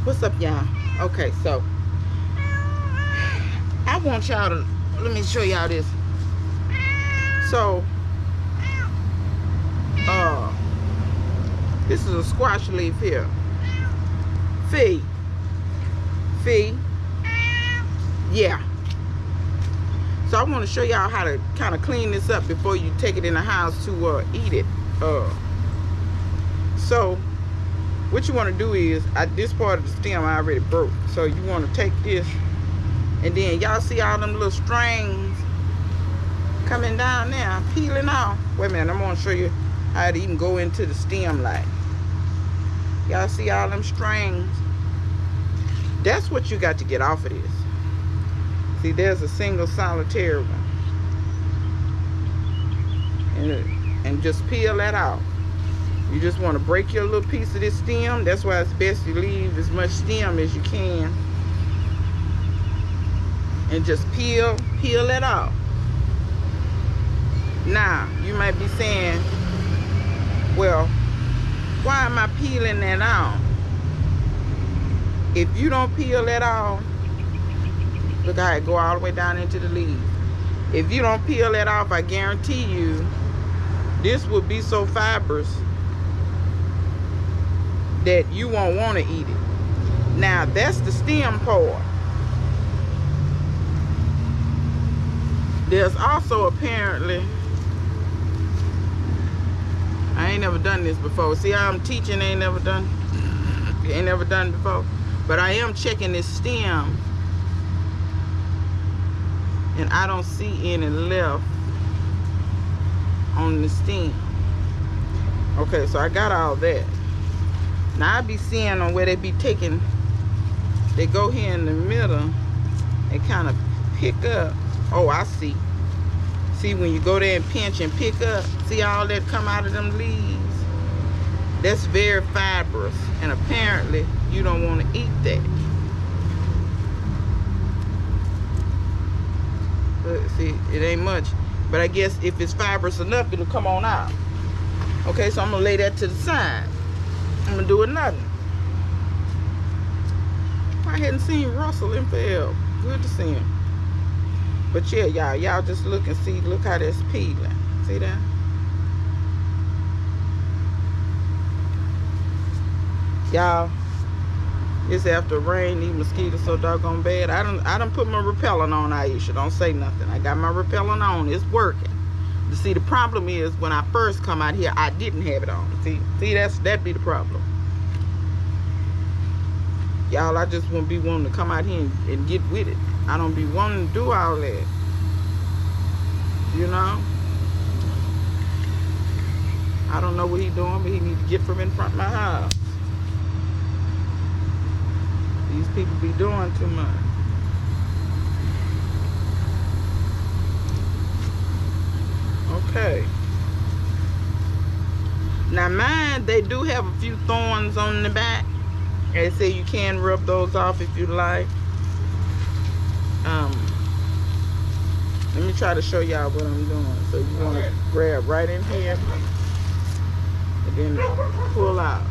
What's up, y'all? Okay, so I want y'all to, let me show y'all this. So this is a squash leaf here. Fee. Yeah. So I want to show y'all how to kind of clean this up before you take it in the house to eat it. So what you want to do is, this part of the stem I already broke. So you want to take this, and then y'all see all them little strings coming down there, peeling off. Wait a minute, I'm going to show you how to even go into the stem like. Y'all see all them strings? That's what you got to get off of this. See, there's a single solitary one. And just peel that out. You just want to break your little piece of this stem. That's why it's best you leave as much stem as you can. And just peel it off. Now, you might be saying, well, why am I peeling that off? If you don't peel that off, look how it go all the way down into the leaves. If you don't peel that off, I guarantee you, this will be so fibrous that you won't want to eat it. Now, that's the stem part. There's also apparently, I ain't never done this before. See how I'm teaching, ain't never done before. But I am checking this stem, and I don't see any left on the stem. Okay, so I got all that. Now I be seeing on where they be taking, they go here in the middle and kind of pick up. Oh, I see. See, when you go there and pinch and pick up, see all that come out of them leaves? That's very fibrous, and apparently you don't want to eat that. But see, it ain't much, but I guess if it's fibrous enough, it'll come on out. Okay, so I'm gonna lay that to the side. I'm gonna do another. I hadn't seen Russell in forever. Good to see him. But yeah, y'all just look and see. Look how that's peeling. See that? Y'all, it's after rain. These mosquitoes so doggone bad. I done put my repellent on, Aisha. Don't say nothing. I got my repellent on. It's working. You see, the problem is when I first come out here, I didn't have it on. See, that'd be the problem. Y'all, I just won't be wanting to come out here and get with it. I don't be wanting to do all that. You know? I don't know what he's doing, but he needs to get from in front of my house. These people be doing too much. Okay. Now mine, they do have a few thorns on the back. They say you can rub those off if you like. Let me try to show y'all what I'm doing. So you want to grab right in here and then pull out.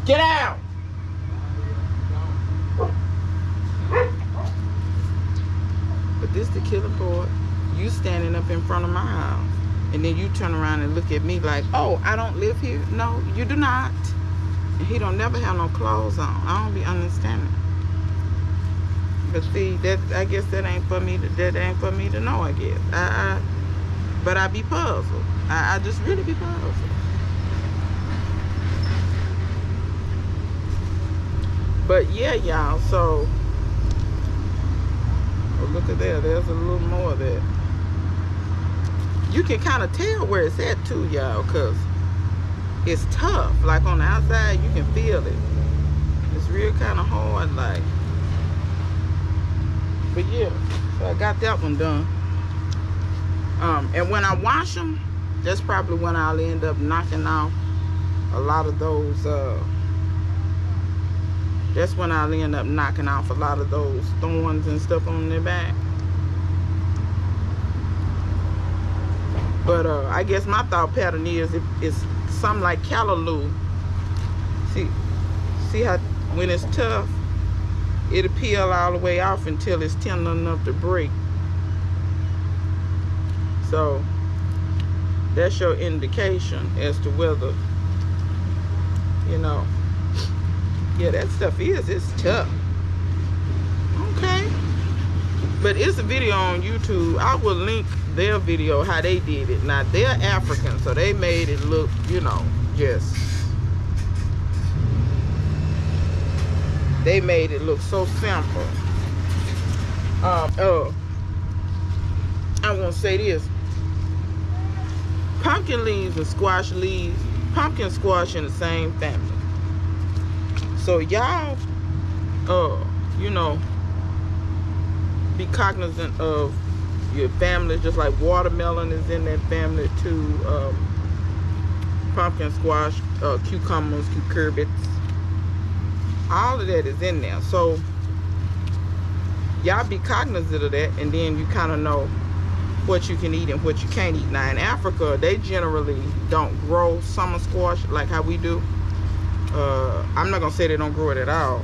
Get out! But this the killing part. You standing up in front of my house, and then you turn around and look at me like, oh, I don't live here. No, you do not. And he don't never have no clothes on. I don't be understanding. But see, that, I guess that ain't for me to know, I guess. But I be puzzled. I just really be puzzled. But yeah, y'all, so oh, look at that. There's a little more of that. You can kind of tell where it's at too, y'all, because it's tough. Like on the outside, you can feel it. It's real kind of hard, like. But yeah, so I got that one done. And when I wash them, that's probably when I'll end up knocking off a lot of those. That's when I'll end up knocking off a lot of those thorns and stuff on their back. But I guess my thought pattern is, if it's something like callaloo. See how when it's tough, it'll peel all the way off until it's tender enough to break. So that's your indication as to whether, you know, yeah, that stuff it's tough. Okay. But it's a video on YouTube. I will link their video how they did it. Now they're African, so they made it look, you know, just, they made it look so simple. I want to say this. Pumpkin leaves and squash leaves, pumpkin squash in the same family. So y'all, you know, be cognizant of your family, just like watermelon is in that family too. Pumpkin squash, cucumbers, cucurbits, all of that is in there. So y'all be cognizant of that, and then you kind of know what you can eat and what you can't eat. Now in Africa, they generally don't grow summer squash like how we do. I'm not gonna say they don't grow it at all,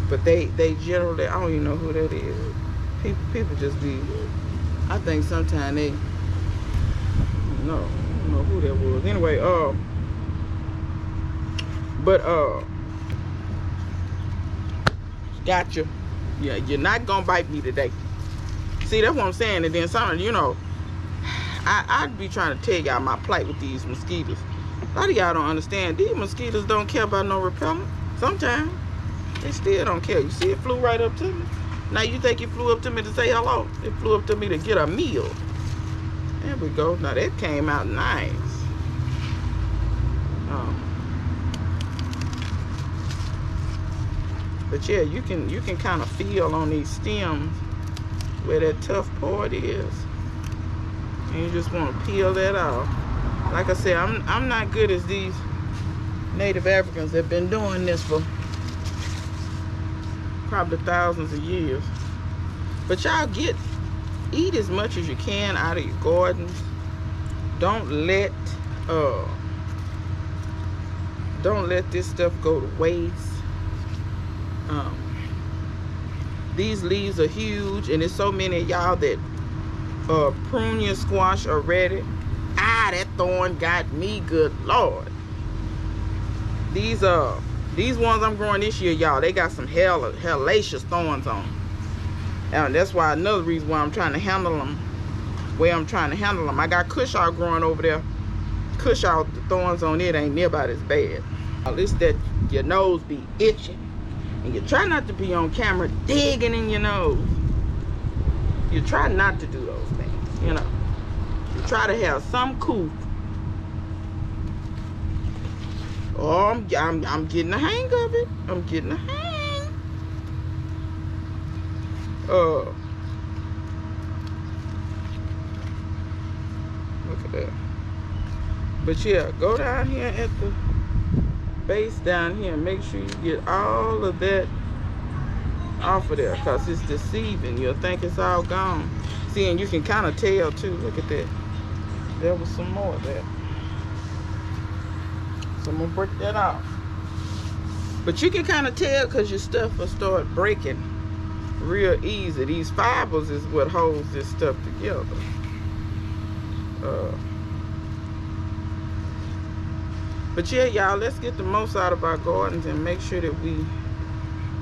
but they generally, I don't even know who that is. People just be, I think sometimes they, I don't know who that was. Anyway, gotcha. Yeah, you're not gonna bite me today. See, that's what I'm saying. And then some, you know, I'd be trying to tell y'all my plight with these mosquitoes. A lot of y'all don't understand. These mosquitoes don't care about no repellent. Sometimes they still don't care. You see, it flew right up to me. Now you think it flew up to me to say hello? It flew up to me to get a meal. There we go. Now that came out nice. But yeah, you can kind of feel on these stems where that tough part is, and you just want to peel that off. Like I said, I'm not good as these Native Africans that have been doing this for probably thousands of years. But y'all eat as much as you can out of your gardens. Don't let this stuff go to waste. These leaves are huge, and there's so many of y'all that prune your squash already. That thorn got me, good Lord. These ones I'm growing this year, y'all, they got some hellacious thorns on them. And that's why another reason why I'm trying to handle them I got cushaw growing over there. Cushaw, the thorns on it ain't near about as bad. At least that your nose be itching. And you try not to be on camera digging in your nose. You try not to do those things, you know. You try to have some cool. Oh, I'm getting the hang of it. I'm getting the hang. Look at that. But yeah, go down here at the base down here and make sure you get all of that off of there, because it's deceiving. You'll think it's all gone. See, and you can kind of tell too. Look at that. There was some more there. So I'm gonna break that off. But you can kind of tell because your stuff will start breaking real easy. These fibers is what holds this stuff together. But yeah, y'all, let's get the most out of our gardens and make sure that we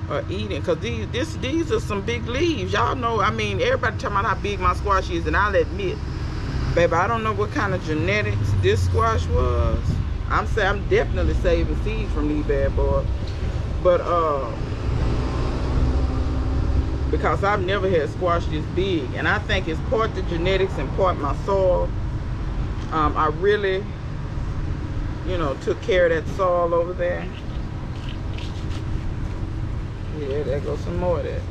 are eating. Because these are some big leaves. Y'all know, I mean, everybody talking about how big my squash is, and I'll admit, baby, I don't know what kind of genetics this squash was. I'm definitely saving seeds from these bad boys. But because I've never had squash this big, and I think it's part the genetics and part my soil. I really, you know, took care of that soil over there. Yeah, there goes some more of that.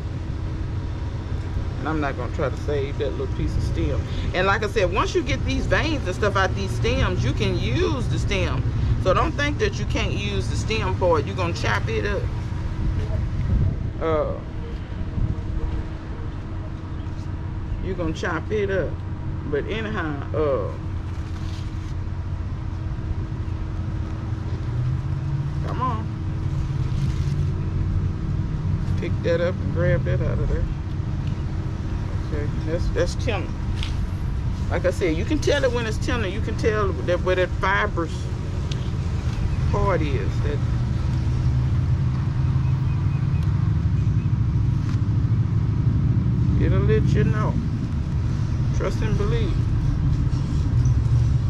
And I'm not gonna try to save that little piece of stem. And like I said, once you get these veins and stuff out these stems, you can use the stem. So don't think that you can't use the stem part. You're gonna chop it up. You're gonna chop it up. But anyhow, that up and grab that out of there. Okay, that's tender. Like I said, you can tell it when it's tender. You can tell that where that fibrous part is. That it'll let you know. Trust and believe.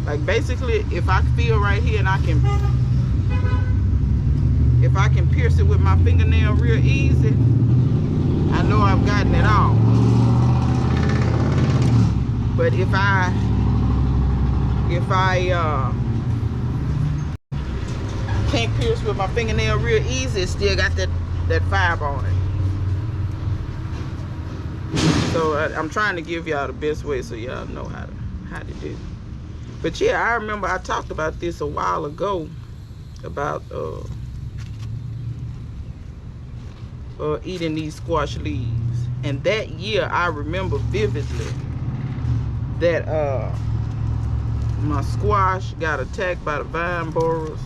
Like basically, if I feel right here and if I can pierce it with my fingernail real easy, I know I've gotten it all. But if I can't pierce with my fingernail real easy, it still got that fiber on it. So I'm trying to give y'all the best way so y'all know how to do it. But yeah, I remember I talked about this a while ago about eating these squash leaves. And that year I remember vividly that my squash got attacked by the vine borers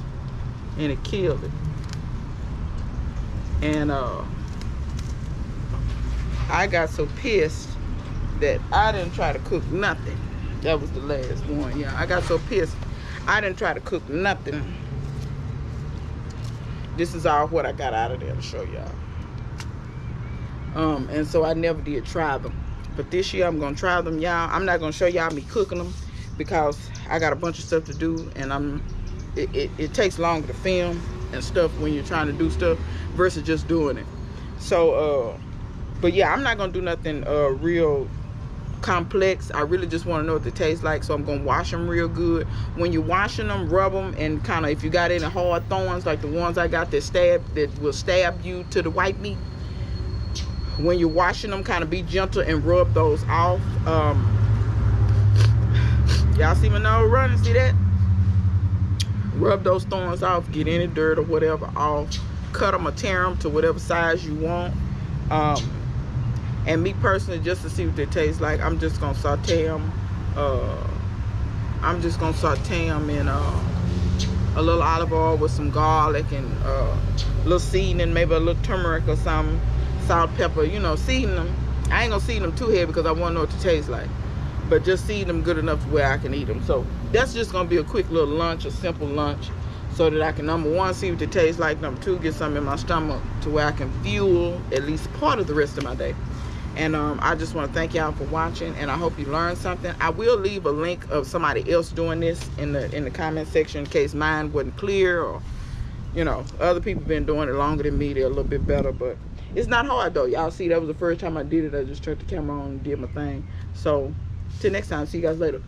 and it killed it. And I got so pissed that I didn't try to cook nothing. That was the last one. Yeah, I got so pissed I didn't try to cook nothing. This is all what I got out of there to show y'all. And so I never did try them, but this year I'm gonna try them, y'all. I'm not gonna show y'all me cooking them because I got a bunch of stuff to do, and it takes longer to film and stuff when you're trying to do stuff versus just doing it. So but yeah, I'm not gonna do nothing real complex. I really just want to know what they taste like, so I'm gonna wash them real good. When you're washing them, rub them, and kind of, if you got any hard thorns like the ones I got that will stab you to the white meat, when you're washing them, kind of be gentle and rub those off. Y'all see my nose running? See that? Rub those thorns off, get any dirt or whatever off, cut them or tear them to whatever size you want. And me personally, just to see what they taste like, I'm just gonna saute them. I'm just gonna saute them in a little olive oil with some garlic and a little seasoning, maybe a little turmeric or something, salt, pepper, you know, season them. I ain't gonna season them too heavy because I want to know what it tastes like, but just season them good enough to where I can eat them. So that's just gonna be a quick little lunch, a simple lunch, so that I can, number one, see what it tastes like, number two, get something in my stomach to where I can fuel at least part of the rest of my day. And I just want to thank y'all for watching, and I hope you learned something. I will leave a link of somebody else doing this in the comment section in case mine wasn't clear, or you know, other people been doing it longer than me. They're a little bit better, but it's not hard though. Y'all see, that was the first time I did it. I just turned the camera on and did my thing. So till next time, see you guys later.